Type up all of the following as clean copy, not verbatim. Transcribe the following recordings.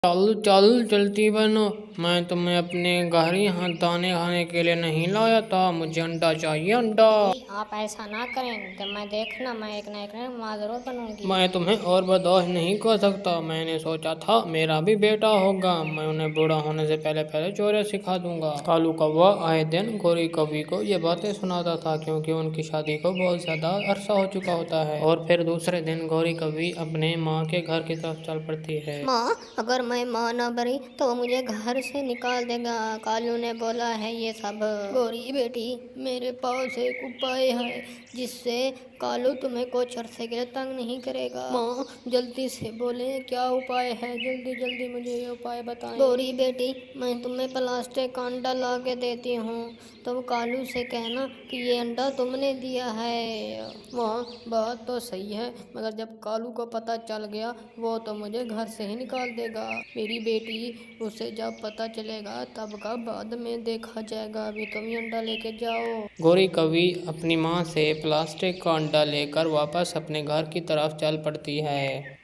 चल चल चलती बनो। मैं तुम्हें अपने घर यहाँ दाने खाने के लिए नहीं लाया था। मुझे अंडा चाहिए, अंडा। आप ऐसा ना करें, जब मैं देखना मैं एक ना एक माँ जरूर बनूंगी। मैं तुम्हें और बर्दाश्त नहीं कर सकता। मैंने सोचा था मेरा भी बेटा होगा। मैं उन्हें बूढ़ा होने से पहले पहले चोरी सिखा दूंगा। कालू कौवा आए दिन गोरी कौवी को ये बातें सुनाता था, क्योंकि उनकी शादी को बहुत ज्यादा अरसा हो चुका होता है। और फिर दूसरे दिन गोरी कौवी अपने माँ के घर की तरफ चल पड़ती है। माँ, अगर मैं माँ न बनी तो मुझे घर से निकाल देगा। कालू ने बोला है ये सब। गोरी बेटी, मेरे पास एक उपाय है जिससे कालू तुम्हें कुछ अरसे के लिए तंग नहीं करेगा। माँ, जल्दी से बोले क्या उपाय है, जल्दी जल्दी मुझे ये उपाय बताएं। गोरी बेटी, मैं तुम्हें प्लास्टिक का अंडा ला के देती हूँ। तुम कालू से कहना कि ये अंडा तुमने दिया है। माँ, बात तो सही है, मगर जब कालू को पता चल गया वो तो मुझे घर से ही निकाल देगा। मेरी बेटी, उसे जब पता चलेगा तब का बाद में देखा जाएगा। अभी तुम ही अंडा लेके जाओ। गोरी कौवी अपनी माँ से प्लास्टिक का अंडा लेकर वापस अपने घर की तरफ चल पड़ती है।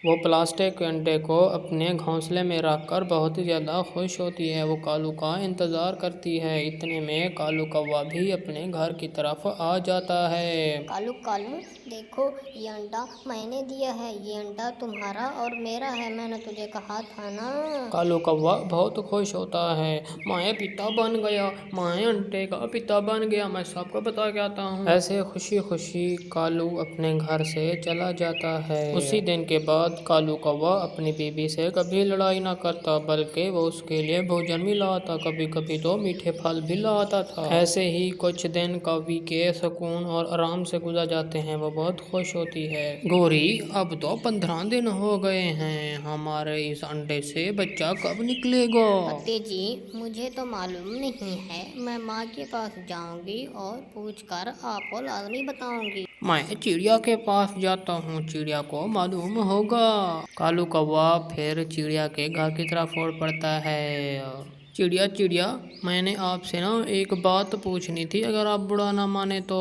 वो प्लास्टिक के अंडे को अपने घोंसले में रखकर बहुत ही ज़्यादा खुश होती है। वो कालू का इंतज़ार करती है। इतने में कालू कौवा भी अपने घर की तरफ आ जाता है। कालू कालू, देखो ये अंडा मैंने दिया है। ये अंडा तुम्हारा और मेरा है, मैंने तुझे कहा था ना। कालू कौवा बहुत खुश होता है। मैं पिता बन गया, मैं अंडे का पिता बन गया, मैं सबको बता के आता हूँ। ऐसे खुशी खुशी कालू अपने घर से चला जाता है। उसी दिन के बाद कालू कौवा अपनी बीबी से कभी लड़ाई ना करता, बल्कि वो उसके लिए भोजन भी लाता, कभी कभी तो मीठे फल भी लाता था। ऐसे ही कुछ दिन कौवी के सुकून और आराम से गुजर जाते हैं। वो बहुत खुश होती है। गोरी, अब तो 15 दिन हो गए हैं, हमारे इस अंडे से बच्चा कब निकलेगा? पति जी, मुझे तो मालूम नहीं है। मैं माँ के पास जाऊंगी और पूछकर आपको लाजमी बताऊंगी। मैं चिड़िया के पास जाता हूँ, चिड़िया को मालूम होगा। कालू कौवा फिर चिड़िया के घर की तरफ उड़ पड़ता है। चिड़िया चिड़िया, मैंने आपसे ना एक बात पूछनी थी, अगर आप बुरा ना माने तो।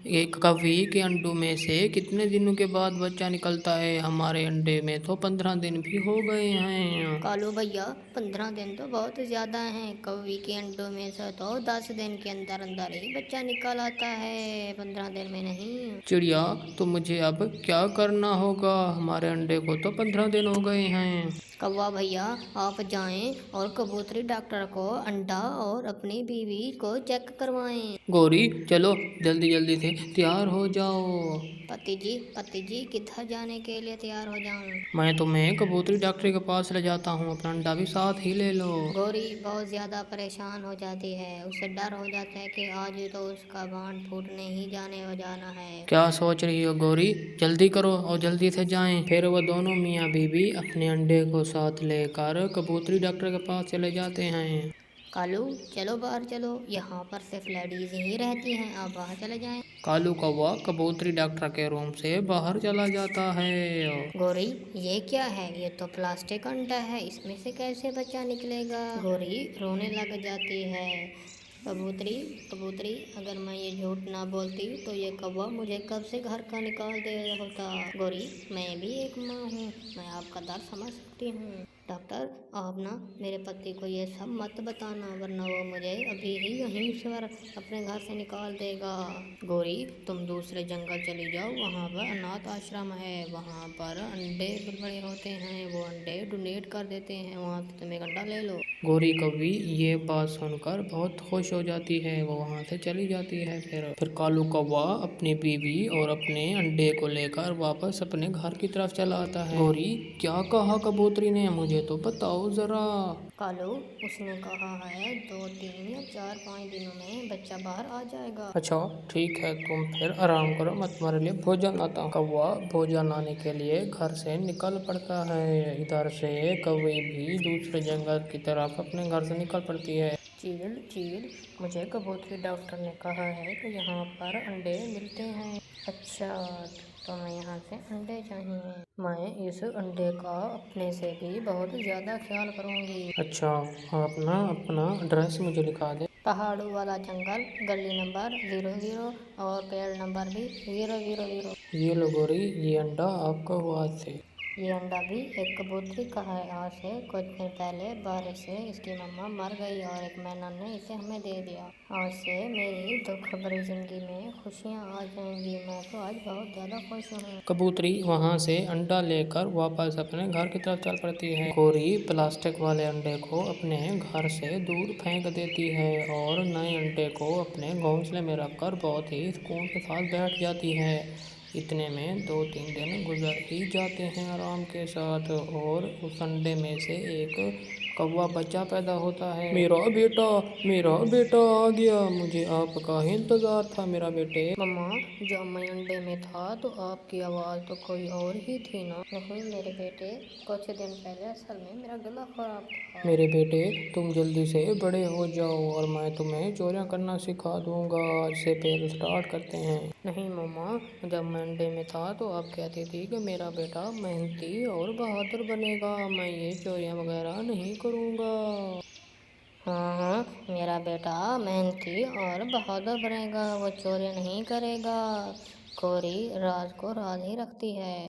एक कौवी के अंडों में से कितने दिनों के बाद बच्चा निकलता है? हमारे अंडे में तो 15 दिन भी हो गए हैं। कालू भैया, 15 दिन तो बहुत ज्यादा हैं। कौवी के अंडों में से तो 10 दिन के अंदर अंदर ही बच्चा निकल आता है, 15 दिन में नहीं। चिड़िया, तो मुझे अब क्या करना होगा? हमारे अंडे को तो 15 दिन हो गए हैं। कौवा भैया, आप जाएं और कबूतरी डॉक्टर को अंडा और अपनी बीवी को चेक करवाएं। गौरी, चलो जल्दी जल्दी से तैयार हो जाओ। पति जी किधर जाने के लिए तैयार हो जाऊं? मैं तुम्हें कबूतरी डॉक्टर के पास ले जाता हूँ, अपना अंडा भी साथ ही ले लो। गौरी बहुत ज्यादा परेशान हो जाती है। उसे डर हो जाता है कि आज तो उसका बांध फूटने ही जाने हो जाना है। क्या सोच रही हो गौरी? जल्दी करो और जल्दी से जाएं। फिर वो दोनों मियाँ बीवी अपने अंडे को साथ लेकर कबूतरी डॉक्टर के पास चले जाते हैं। कालू, चलो बाहर चलो, यहाँ पर सिर्फ लेडीज ही रहती हैं, आप बाहर चले जाएं। कालू कौवा कबूतरी डॉक्टर के रूम से बाहर चला जाता है। गौरी, ये क्या है? ये तो प्लास्टिक अंडा है, इसमें से कैसे बच्चा निकलेगा? गौरी रोने लग जाती है। कबूतरी कबूतरी, अगर मैं ये झूठ ना बोलती तो ये कौवा मुझे कब से घर का निकाल दे होता। गौरी, मैं भी एक माँ हूँ, मैं आपका दर्द समझ सकती हूँ। डॉक्टर, आप ना मेरे पति को ये सब मत बताना, वरना वो मुझे अभी ही यहीं से अपने घर से निकाल देगा। गौरी, तुम दूसरे जंगल चली जाओ, वहाँ पर अनाथ आश्रम है, वहाँ पर अंडे बड़े होते हैं, वो अंडे डोनेट कर देते हैं, वहाँ से तुम एक अंडा ले लो। गौरी कौवी ये बात सुनकर बहुत खुश हो जाती है। वो वहाँ से चली जाती है। फिर कालू कौवा अपनी बीवी और अपने अंडे को लेकर वापस अपने घर की तरफ चला आता है। गौरी, क्या कहा कबूतरी ने? मुझे तो बताओ जरा। कालू, उसने कहा है 2, 3 या 4, 5 दिनों में बच्चा बाहर आ जाएगा। अच्छा ठीक है, तुम फिर आराम करो, मैं तुम्हारे लिए भोजन लाता हूँ। कौवा भोजन लाने के लिए घर से निकल पड़ता है। इधर से कौवी भी दूसरे जंगल की तरफ अपने घर से निकल पड़ती है। चील चील, मुझे कबूतरी डॉक्टर ने कहा है कि यहाँ पर अंडे मिलते हैं। अच्छा, तो मैं यहाँ से अंडे चाहिए। मैं इस अंडे का अपने से भी बहुत ज़्यादा ख्याल करूँगी। अच्छा, आप ना अपना एड्रेस मुझे लिखा दे। पहाड़ों वाला जंगल, गली नंबर 00 और पेड़ नंबर भी 000। ये लो गौरी, ये अंडा आपका हुआ से। ये अंडा भी एक कबूतरी का है। आज से कुछ दिन पहले बारिश से इसकी मम्मा मर गई और एक मेहमान ने इसे हमें दे दिया। आज से मेरी दुख भरी जिंदगी में खुशियाँ आ जाएंगी। मैं तो आज बहुत ज़्यादा खुश हूँ। कबूतरी वहां से अंडा लेकर वापस अपने घर की तरफ चल पड़ती है। गौरी प्लास्टिक वाले अंडे को अपने घर से दूर फेंक देती है और नए अंडे को अपने घोंसले में रखकर बहुत ही सुकून के साथ बैठ जाती है। इतने में 2-3 दिन गुजर ही जाते हैं आराम के साथ और उस अंडे में से एक कौवा बच्चा पैदा होता है। मेरा बेटा आ गया, मुझे आपका ही इंतजार था मेरा बेटे। मम्मा, जब मैं अंडे में था तो आपकी आवाज़ तो कोई और ही थी ना। नहीं मेरे बेटे, कुछ दिन पहले असल में मेरा गला खराब था। मेरे बेटे, तुम जल्दी से बड़े हो जाओ और मैं तुम्हें चोरियां करना सिखा दूंगा। आज से फिर स्टार्ट करते हैं। नहीं मम्मा, जब मैं अंडे में था तो आप कहती थी कि मेरा बेटा मेहनती और बहादुर बनेगा, मैं ये चोरियां वगैरह नहीं करूंगा। हाँ, मेरा बेटा मेहनती और बहादुर बनेगा, वो चोरी नहीं करेगा। गौरी राज को राज ही रखती है।